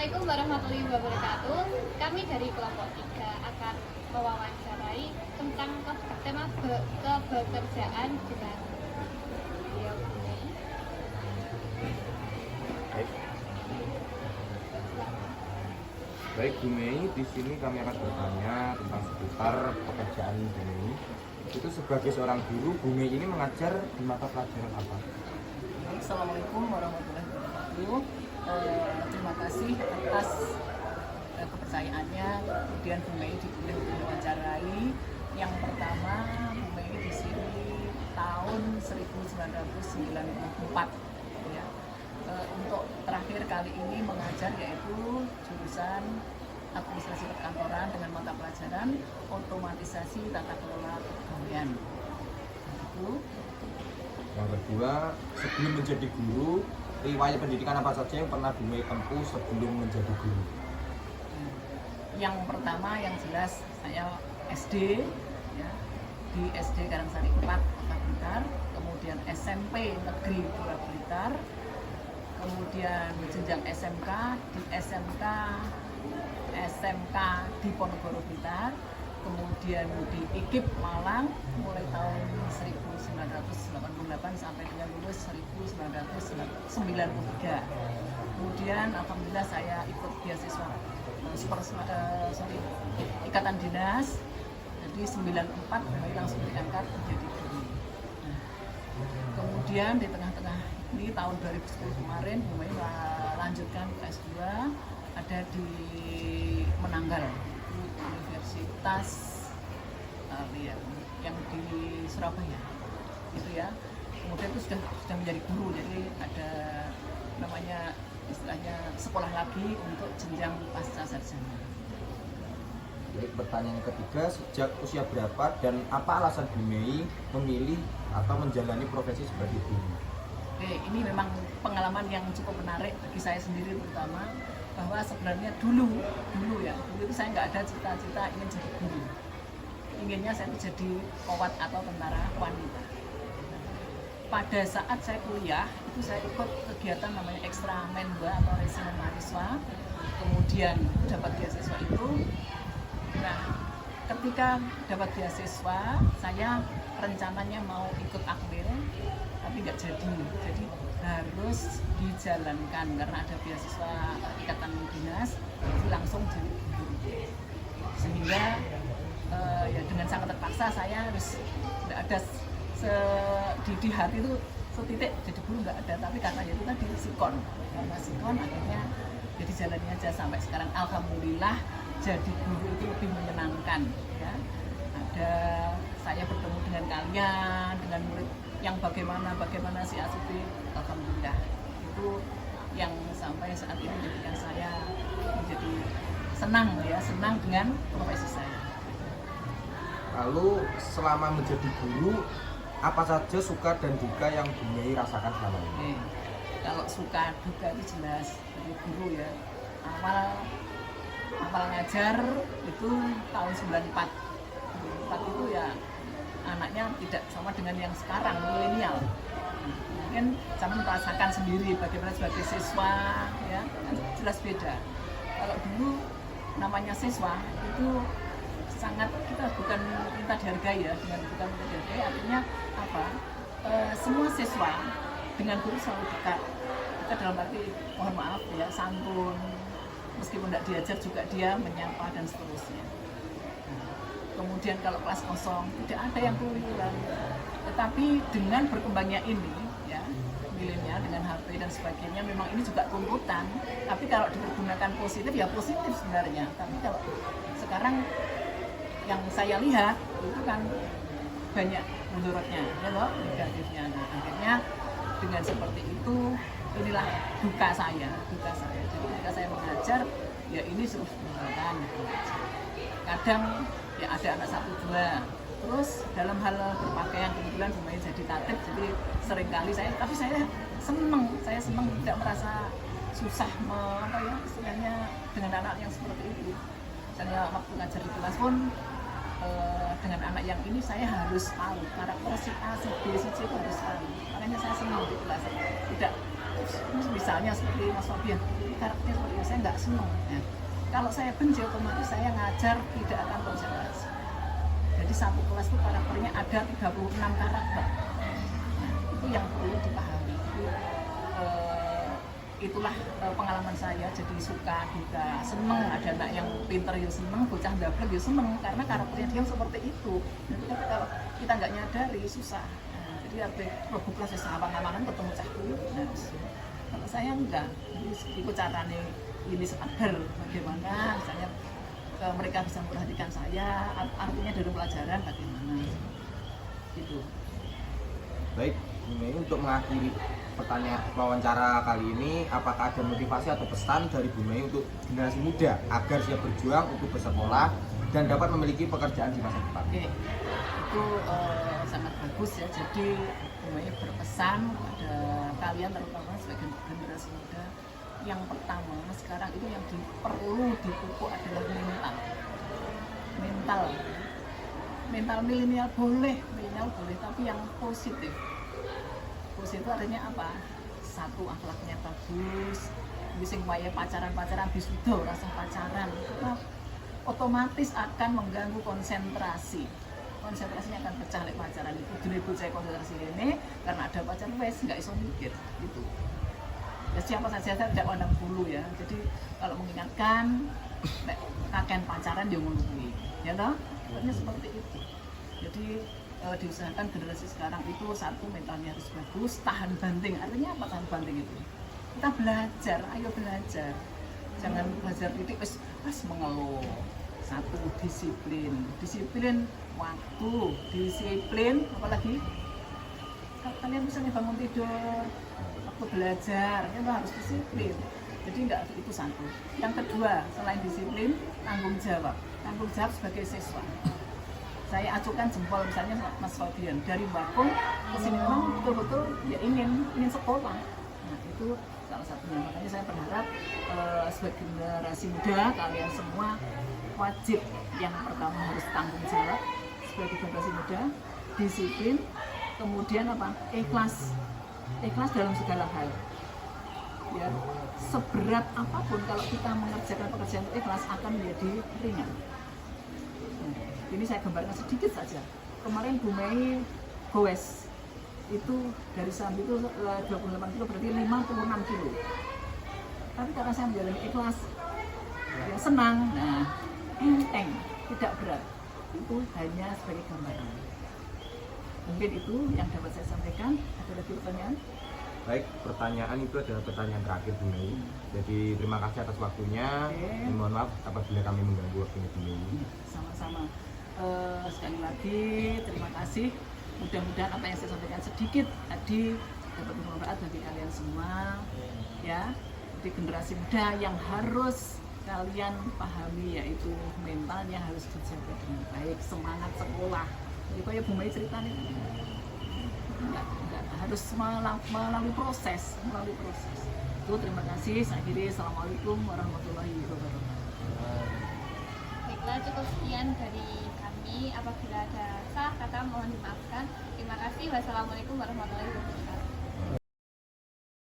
Assalamualaikum warahmatullahi wabarakatuh. Kami dari kelompok 3 akan mewawancarai tentang tema kebekerjaan dengan beliau ini. Baik Bu Mei, di sini kami akan bertanya tentang seputar pekerjaan Bu Mei. Itu sebagai seorang guru, Bu Mei ini mengajar di mata pelajaran apa? Assalamualaikum warahmatullahi wabarakatuh. Terima kasih atas kepercayaannya. Kemudian Bu Mei dipilih untuk mewawancarai. Yang pertama, Bu Mei di sini tahun 1994. Ya. Untuk terakhir kali ini mengajar yaitu jurusan administrasi perkantoran dengan mata pelajaran otomatisasi tata kelola kepegawaian. Itu. Yang kedua, sebelum menjadi guru, riwayat pendidikan apa saja yang pernah Bu Mei tempuh sebelum menjadi guru? Yang pertama yang jelas saya SD ya, di SD Karangsari 4 Kota Blitar, kemudian SMP Negeri Pura Blitar, kemudian jenjang SMK di SMK di Ponorogo Blitar, kemudian di IKIP Malang mulai tahun 1988 sampai dengan lulus 1993. Kemudian alhamdulillah saya ikut beasiswa ikatan dinas. Jadi 94 mulai langsung diangkat menjadi guru. Nah, kemudian di tengah-tengah ini tahun 2010 kemarin mulai melanjutkan ke S2 ada di Menanggal Universitas yang di Surabaya itu ya. Kemudian itu sudah menjadi guru, jadi ada namanya istilahnya sekolah lagi untuk jenjang pasca sarjana. Baik, pertanyaan ketiga, sejak usia berapa dan apa alasan Bu Mei memilih atau menjalani profesi sebagai guru? Oke, ini memang pengalaman yang cukup menarik bagi saya sendiri terutama, bahwa sebenarnya dulu itu saya nggak ada cita-cita ingin jadi guru. Inginnya saya jadi pewat atau tentara wanita. Pada saat saya kuliah, itu saya ikut kegiatan namanya Ekstra Menwa atau Resimen Mahasiswa. Kemudian dapat beasiswa itu. Nah, ketika dapat beasiswa, saya rencananya mau ikut akmil, tapi nggak jadi. Jadi harus dijalankan karena ada beasiswa ikatan dinas, jadi langsung jadi guru. Sehingga ya dengan sangat terpaksa saya harus tidak ada di hati itu setitik jadi guru nggak ada, tapi karena itu tadi sikon akhirnya jadi jalannya aja sampai sekarang. Alhamdulillah jadi guru itu lebih menyenangkan ya. Ada saya bertemu dengan kalian, dengan murid yang bagaimana si Asubi, alhamdulillah itu yang sampai saat ini menjadikan saya menjadi senang dengan profesi saya. Lalu selama menjadi guru, apa saja suka dan duka yang Bu Mei rasakan selama ini? Kalau suka duka itu jelas dari guru ya. Awal ngajar itu tahun 94 itu ya anaknya tidak sama dengan yang sekarang, milenial. Mungkin saya merasakan sendiri bagaimana sebagai siswa ya, kan jelas beda. Kalau dulu namanya siswa itu sangat, kita bukan minta dihargai ya, bukan minta dihargai, artinya apa? Semua siswa dengan guru selalu dekat. Kita dalam arti mohon maaf ya, santun, meskipun tidak diajar juga dia menyapa dan seterusnya. Kemudian kalau kelas kosong tidak ada yang keluyuran. Tetapi dengan berkembangnya ini ya, milenial dengan HP dan sebagainya, memang ini juga tuntutan. Tapi kalau dipergunakan positif ya positif sebenarnya. Tapi kalau sekarang yang saya lihat itu kan banyak mudorotnya, ya loh, negatifnya. Nah, akhirnya dengan seperti itu, inilah duka saya. Jadi ketika saya mengajar, ya ini terus menggunakan. Kadang ya ada anak 1-2. Terus dalam hal berpakaian kebetulan semuanya jadi tatib, jadi seringkali saya senang tidak merasa susah istilahnya dengan anak yang seperti itu. Misalnya waktu ngajar di kelas pun dengan anak yang ini saya harus tahu karakter si A, si B, si C itu harus tahu. Makanya saya senang di kelas. Tidak misalnya seperti Mas Fabian, karakternya seperti itu, saya nggak senang ya. Kalau saya benci otomatis saya ngajar tidak akan konsentrasi. Jadi satu kelas itu karakternya ada 36 karakter. Nah, itu yang perlu dipahami. Itulah pengalaman saya, jadi suka duka, seneng, ada anak yang pinter ya seneng, bocah dablek ya seneng, karena karakternya dia seperti itu. Jadi kalau kita nggak nyadari susah. Nah, jadi arti robo kelas ya sahabat-sahabat ketemu cah dulu. Nah, kalau saya enggak, jadi ikut caranya ini sadar bagaimana misalnya mereka bisa memperhatikan saya, artinya dari pelajaran bagaimana gitu. Baik, ini untuk mengakhiri pertanyaan wawancara kali ini, apakah ada motivasi atau pesan dari Bu Mei untuk generasi muda agar siap berjuang untuk bersekolah dan dapat memiliki pekerjaan di masa depan? Oke, itu sangat bagus ya. Jadi Bu Mei berpesan kepada kalian terutama sebagai generasi muda. Yang pertama sekarang itu yang perlu dipupuk adalah mental milenial boleh, tapi yang positif. Positif artinya apa? Satu, akhlaknya bagus, bisa waya pacaran wisuda rasa pacaran, itu otomatis akan mengganggu konsentrasinya akan pecah oleh pacaran itu. Jadi saya konsentrasi ini karena ada pacaran wes nggak iso mikir gitu. Ya, siapa saja saya tidak pandang bulu ya. Jadi kalau mengingatkan kakek pacaran dia menunggu, ya toh? Artinya seperti itu. Jadi diusahakan generasi sekarang itu satu, mentalnya harus bagus, tahan banting. Artinya apa tahan banting itu? Kita belajar, ayo belajar. Jangan belajar titik pas mengeluh. Satu, disiplin waktu, disiplin apalagi kalian misalnya bangun tidur, waktu belajar, itu harus disiplin. Jadi enggak itu satu. Yang kedua, selain disiplin, tanggung jawab sebagai siswa. Saya acukan jempol misalnya Mas Fabian dari Bakung ke sini memang betul-betul ya ingin sekolah. Nah itu salah satunya. Makanya saya berharap sebagai generasi muda kalian semua wajib yang pertama harus tanggung jawab sebagai generasi muda, disiplin, kemudian apa? Ikhlas dalam segala hal. Ya, seberat apapun kalau kita mengerjakan pekerjaan ikhlas akan menjadi ringan. Ini saya gambarkan sedikit saja. Kemarin Bu Mei goes itu dari Sambi itu 28 kilo berarti 56 kilo. Tapi karena saya menjalani ikhlas, ya senang, nah enteng, tidak berat. Itu hanya sebagai gambaran. Mungkin itu yang dapat saya sampaikan. Ada lagi pertanyaan? Baik, pertanyaan itu adalah pertanyaan terakhir Bu Mei. Jadi terima kasih atas waktunya. Mohon maaf apabila kami mengganggu waktunya Bu Mei. Sama-sama. Sekali lagi terima kasih. Mudah-mudahan apa yang saya sampaikan sedikit tadi dapat bermanfaat bagi kalian semua. Ya, jadi generasi muda yang harus kalian pahami yaitu mentalnya harus dijaga dengan baik, semangat sekolah. Jadi kayak Bu Mei cerita nih, enggak harus melalui proses. Itu terima kasih. Saya akhiri. Assalamualaikum warahmatullahi wabarakatuh. Baiklah, cukup sekian dari kami. Apabila ada salah kata mohon dimaafkan. Terima kasih. Wassalamualaikum warahmatullahi wabarakatuh.